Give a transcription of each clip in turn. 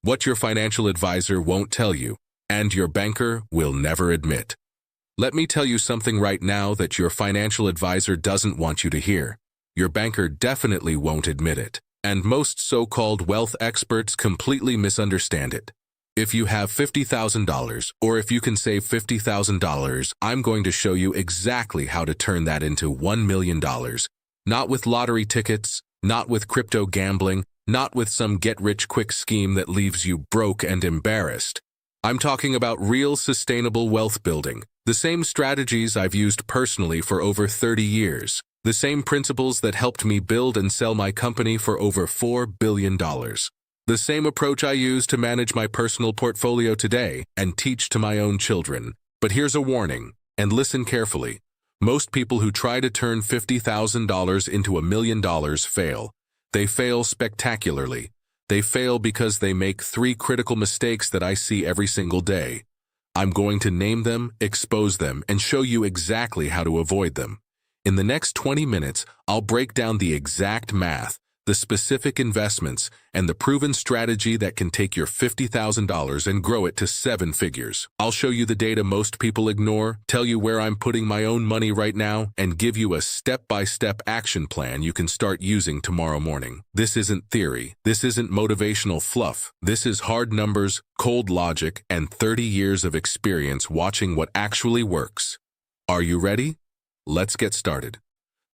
what your financial advisor won't tell you, and your banker will never admit. Let me tell you something right now that your financial advisor doesn't want you to hear. Your banker definitely won't admit it, and most so-called wealth experts completely misunderstand it. If you have $50,000, or if you can save $50,000, I'm going to show you exactly how to turn that into $1 million. Not with lottery tickets, not with crypto gambling, not with some get-rich-quick scheme that leaves you broke and embarrassed. I'm talking about real sustainable wealth building, the same strategies I've used personally for over 30 years, the same principles that helped me build and sell my company for over $4 billion. The same approach I use to manage my personal portfolio today and teach to my own children. But here's a warning, and listen carefully. Most people who try to turn $50,000 into $1 million fail. They fail spectacularly. They fail because they make 3 critical mistakes that I see every single day. I'm going to name them, expose them, and show you exactly how to avoid them. In the next 20 minutes, I'll break down the exact math, the specific investments, and the proven strategy that can take your $50,000 and grow it to 7 figures. I'll show you the data most people ignore, tell you where I'm putting my own money right now, and give you a step-by-step action plan you can start using tomorrow morning. This isn't theory. This isn't motivational fluff. This is hard numbers, cold logic, and 30 years of experience watching what actually works. Are you ready? Let's get started.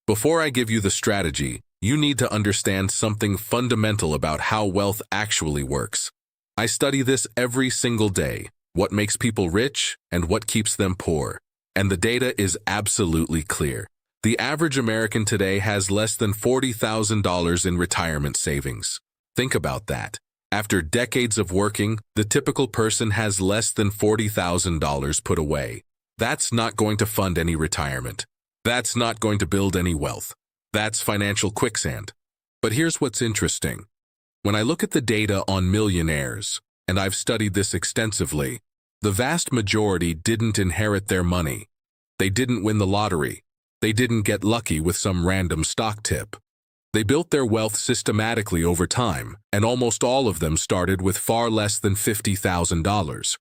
Before I give you the strategy, you need to understand something fundamental about how wealth actually works. I study this every single day, what makes people rich and what keeps them poor. And the data is absolutely clear. The average American today has less than $40,000 in retirement savings. Think about that. After decades of working, the typical person has less than $40,000 put away. That's not going to fund any retirement. That's not going to build any wealth. That's financial quicksand. But here's what's interesting. When I look at the data on millionaires, and I've studied this extensively, the vast majority didn't inherit their money. They didn't win the lottery. They didn't get lucky with some random stock tip. They built their wealth systematically over time, and almost all of them started with far less than $50,000.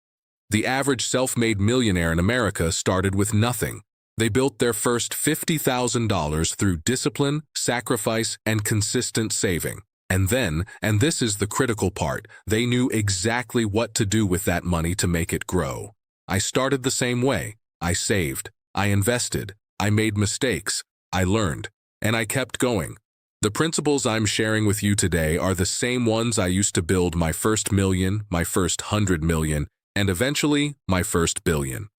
The average self-made millionaire in America started with nothing. They built their first $50,000 through discipline, sacrifice, and consistent saving. And then, and this is the critical part, they knew exactly what to do with that money to make it grow. I started the same way. I saved. I invested. I made mistakes. I learned. And I kept going. The principles I'm sharing with you today are the same ones I used to build my first million, my first 100 million, and eventually my first billion.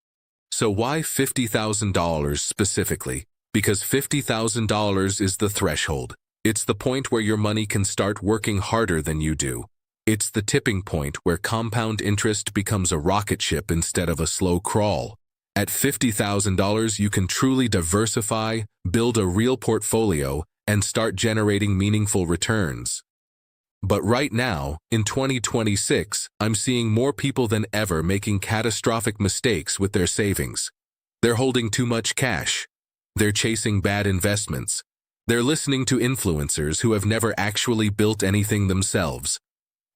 So why $50,000 specifically? Because $50,000 is the threshold. It's the point where your money can start working harder than you do. It's the tipping point where compound interest becomes a rocket ship instead of a slow crawl. At $50,000, you can truly diversify, build a real portfolio, and start generating meaningful returns. But right now, in 2026, I'm seeing more people than ever making catastrophic mistakes with their savings. They're holding too much cash. They're chasing bad investments. They're listening to influencers who have never actually built anything themselves.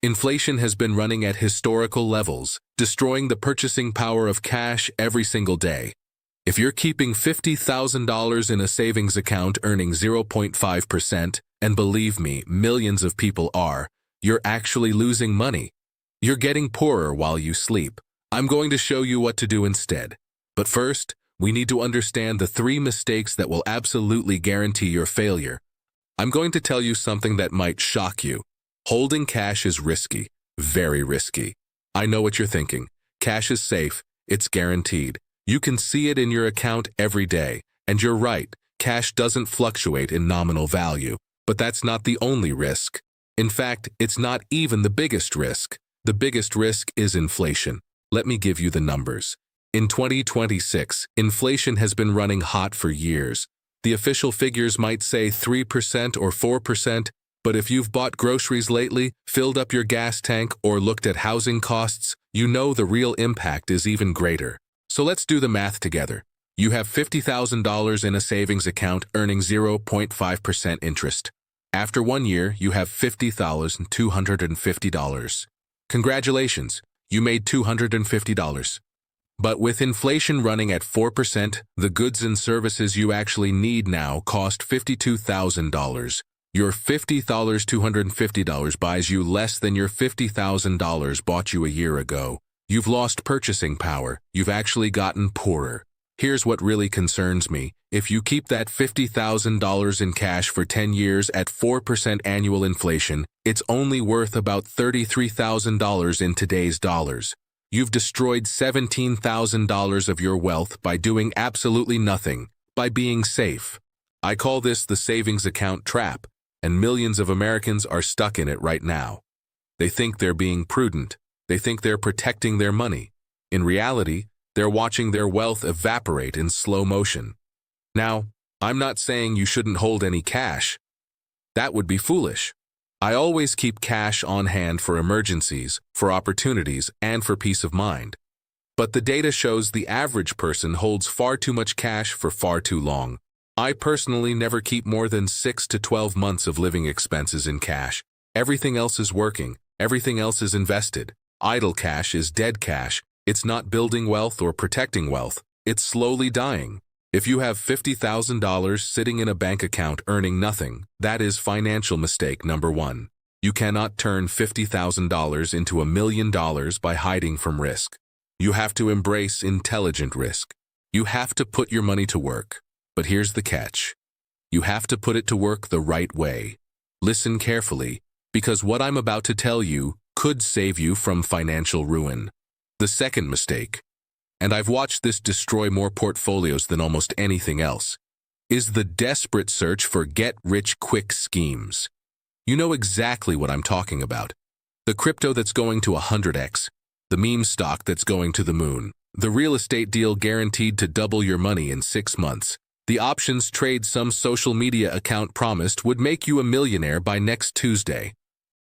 Inflation has been running at historical levels, destroying the purchasing power of cash every single day. If you're keeping $50,000 in a savings account earning 0.5%, and believe me, millions of people are, you're actually losing money. You're getting poorer while you sleep. I'm going to show you what to do instead. But first, we need to understand the 3 mistakes that will absolutely guarantee your failure. I'm going to tell you something that might shock you. Holding cash is risky, very risky. I know what you're thinking. Cash is safe, it's guaranteed. You can see it in your account every day. And you're right, cash doesn't fluctuate in nominal value. But that's not the only risk. In fact, it's not even the biggest risk. The biggest risk is inflation. Let me give you the numbers. In 2026, inflation has been running hot for years. The official figures might say 3% or 4%, but if you've bought groceries lately, filled up your gas tank, or looked at housing costs, you know the real impact is even greater. So let's do the math together. You have $50,000 in a savings account earning 0.5% interest. After 1 year, you have $50,250. Congratulations, you made $250. But with inflation running at 4%, the goods and services you actually need now cost $52,000. Your $250 buys you less than your $50,000 bought you a year ago. You've lost purchasing power. You've actually gotten poorer. Here's what really concerns me. If you keep that $50,000 in cash for 10 years at 4% annual inflation, it's only worth about $33,000 in today's dollars. You've destroyed $17,000 of your wealth by doing absolutely nothing, by being safe. I call this the savings account trap, and millions of Americans are stuck in it right now. They think they're being prudent. They think they're protecting their money. In reality, they're watching their wealth evaporate in slow motion. Now, I'm not saying you shouldn't hold any cash. That would be foolish. I always keep cash on hand for emergencies, for opportunities, and for peace of mind. But the data shows the average person holds far too much cash for far too long. I personally never keep more than 6 to 12 months of living expenses in cash. Everything else is working. Everything else is invested. Idle cash is dead cash. It's not building wealth or protecting wealth. It's slowly dying. If you have $50,000 sitting in a bank account earning nothing, that is financial mistake number one. You cannot turn $50,000 into $1 million by hiding from risk. You have to embrace intelligent risk. You have to put your money to work. But here's the catch. You have to put it to work the right way. Listen carefully, because what I'm about to tell you could save you from financial ruin. The second mistake, and I've watched this destroy more portfolios than almost anything else, is the desperate search for get-rich-quick schemes. You know exactly what I'm talking about. The crypto that's going to 100x, the meme stock that's going to the moon, the real estate deal guaranteed to double your money in 6 months, the options trade some social media account promised would make you a millionaire by next Tuesday.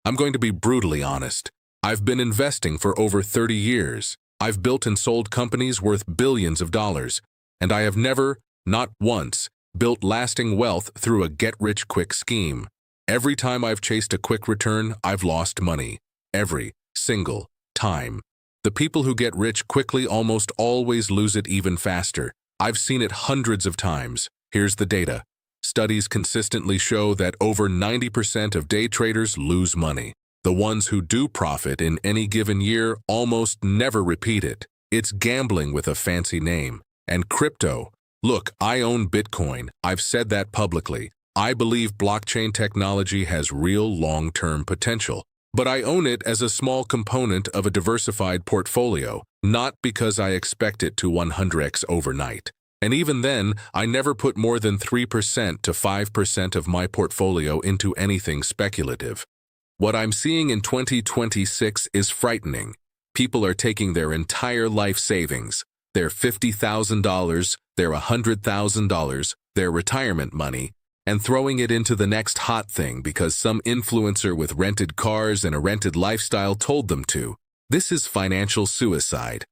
I'm going to be brutally honest. I've been investing for over 30 years. I've built and sold companies worth billions of dollars, and I have never, not once, built lasting wealth through a get-rich-quick scheme. Every time I've chased a quick return, I've lost money. Every single time. The people who get rich quickly almost always lose it even faster. I've seen it hundreds of times. Here's the data. Studies consistently show that over 90% of day traders lose money. The ones who do profit in any given year almost never repeat it. It's gambling with a fancy name. And crypto. Look, I own Bitcoin. I've said that publicly. I believe blockchain technology has real long-term potential. But I own it as a small component of a diversified portfolio, not because I expect it to 100x overnight. And even then, I never put more than 3% to 5% of my portfolio into anything speculative. What I'm seeing in 2026 is frightening. People are taking their entire life savings, their $50,000, their $100,000, their retirement money, and throwing it into the next hot thing because some influencer with rented cars and a rented lifestyle told them to. This is financial suicide.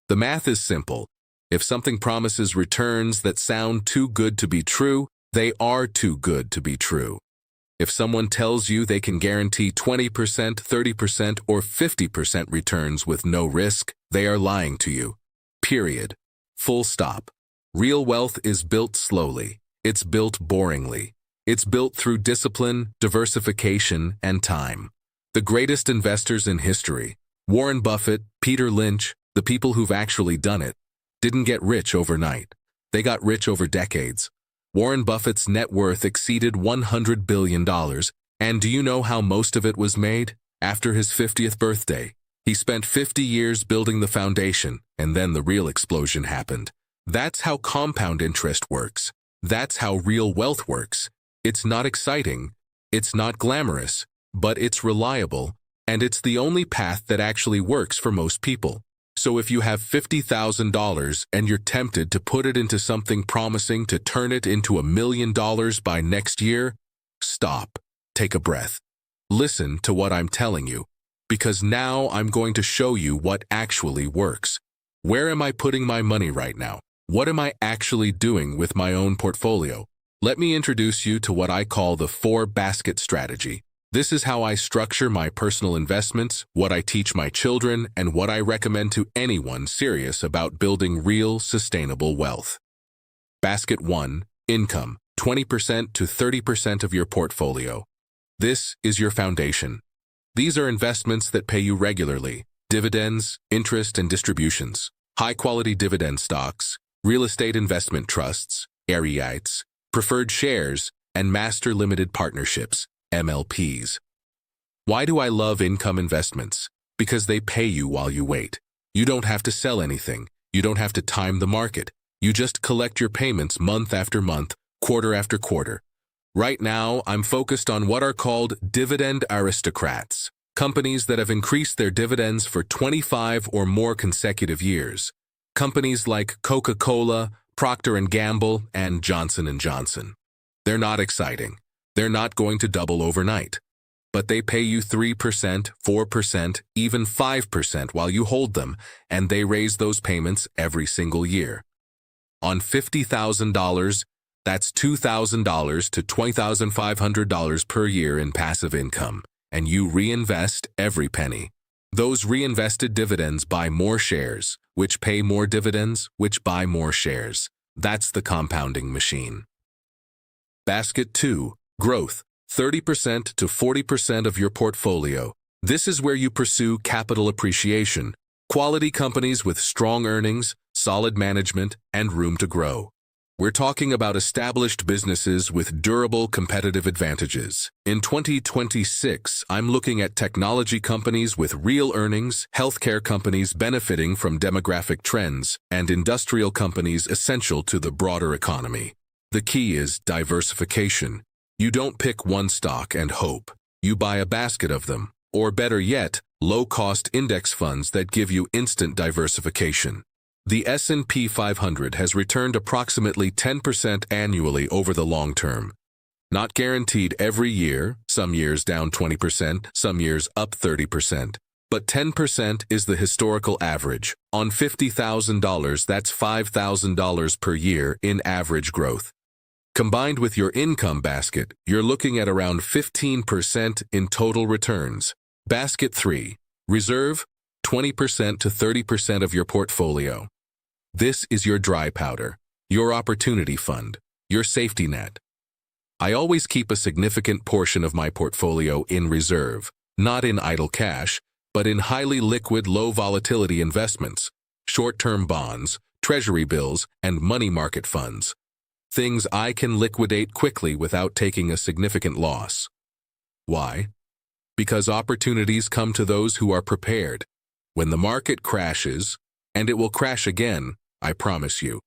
The math is simple. If something promises returns that sound too good to be true, they are too good to be true. If someone tells you they can guarantee 20%, 30%, or 50% returns with no risk, they are lying to you. Period. Full stop. Real wealth is built slowly. It's built boringly. It's built through discipline, diversification, and time. The greatest investors in history, Warren Buffett, Peter Lynch, the people who've actually done it, didn't get rich overnight. They got rich over decades. Warren Buffett's net worth exceeded $100 billion, and do you know how most of it was made? After his 50th birthday. He spent 50 years building the foundation, and then the real explosion happened. That's how compound interest works. That's how real wealth works. It's not exciting, it's not glamorous, but it's reliable, and it's the only path that actually works for most people. So if you have $50,000 and you're tempted to put it into something promising to turn it into $1 million by next year, stop, take a breath. Listen to what I'm telling you, because now I'm going to show you what actually works. Where am I putting my money right now? What am I actually doing with my own portfolio? Let me introduce you to what I call the 4-basket strategy. This is how I structure my personal investments, what I teach my children, and what I recommend to anyone serious about building real, sustainable wealth. Basket 1. Income, 20% to 30% of your portfolio. This is your foundation. These are investments that pay you regularly: dividends, interest, and distributions, high-quality dividend stocks, real estate investment trusts, REITs, preferred shares, and master limited partnerships, MLPs. Why do I love income investments? Because they pay you while you wait. You don't have to sell anything. You don't have to time the market. You just collect your payments month after month, quarter after quarter. Right now, I'm focused on what are called dividend aristocrats, companies that have increased their dividends for 25 or more consecutive years. Companies like Coca-Cola, Procter & Gamble, and Johnson & Johnson. They're not exciting. They're not going to double overnight. But they pay you 3%, 4%, even 5% while you hold them, and they raise those payments every single year. On $50,000, that's $2,000 to $20,500 per year in passive income, and you reinvest every penny. Those reinvested dividends buy more shares, which pay more dividends, which buy more shares. That's the compounding machine. Basket 2. Growth, 30% to 40% of your portfolio. This is where you pursue capital appreciation, quality companies with strong earnings, solid management, and room to grow. We're talking about established businesses with durable competitive advantages. In 2026, I'm looking at technology companies with real earnings, healthcare companies benefiting from demographic trends, and industrial companies essential to the broader economy. The key is diversification. You don't pick one stock and hope. You buy a basket of them, or better yet, low-cost index funds that give you instant diversification. The S&P 500 has returned approximately 10% annually over the long term. Not guaranteed every year, some years down 20%, some years up 30%. But 10% is the historical average. On $50,000, that's $5,000 per year in average growth. Combined with your income basket, you're looking at around 15% in total returns. Basket 3. Reserve, 20% to 30% of your portfolio. This is your dry powder, your opportunity fund, your safety net. I always keep a significant portion of my portfolio in reserve, not in idle cash, but in highly liquid, low-volatility investments, short-term bonds, treasury bills, and money market funds. Things I can liquidate quickly without taking a significant loss. Why? Because opportunities come to those who are prepared. When the market crashes, and it will crash again, I promise you,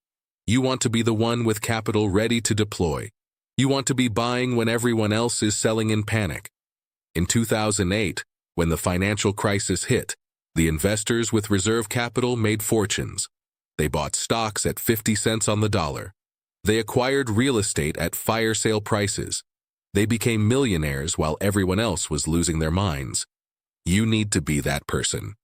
you want to be the one with capital ready to deploy. You want to be buying when everyone else is selling in panic. In 2008, when the financial crisis hit, the investors with reserve capital made fortunes. They bought stocks at 50 cents on the dollar. They acquired real estate at fire sale prices. They became millionaires while everyone else was losing their minds. You need to be that person.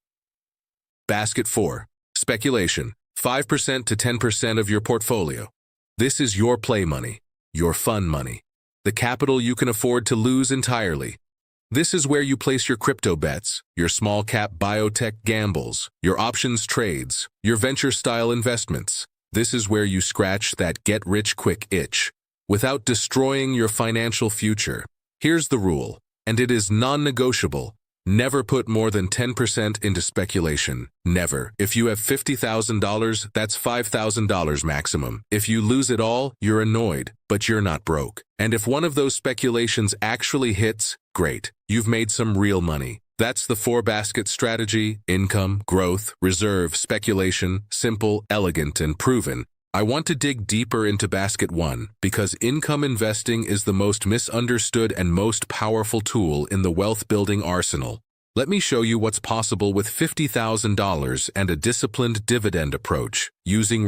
Basket 4. Speculation, 5% to 10% of your portfolio. This is your play money, your fun money, the capital you can afford to lose entirely. This is where you place your crypto bets, your small-cap biotech gambles, your options trades, your venture-style investments. This is where you scratch that get-rich-quick itch, without destroying your financial future. Here's the rule, and it is non-negotiable. Never put more than 10% into speculation. Never. If you have $50,000, that's $5,000 maximum. If you lose it all, you're annoyed, but you're not broke. And if one of those speculations actually hits, great. You've made some real money. That's the 4-basket strategy: income, growth, reserve, speculation, simple, elegant, and proven. I want to dig deeper into basket 1 because income investing is the most misunderstood and most powerful tool in the wealth-building arsenal. Let me show you what's possible with $50,000 and a disciplined dividend approach using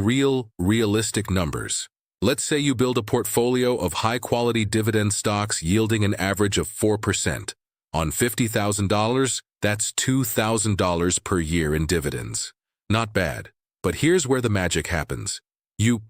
realistic numbers. Let's say you build a portfolio of high-quality dividend stocks yielding an average of 4%. On $50,000, that's $2,000 per year in dividends. Not bad, but here's where the magic happens. You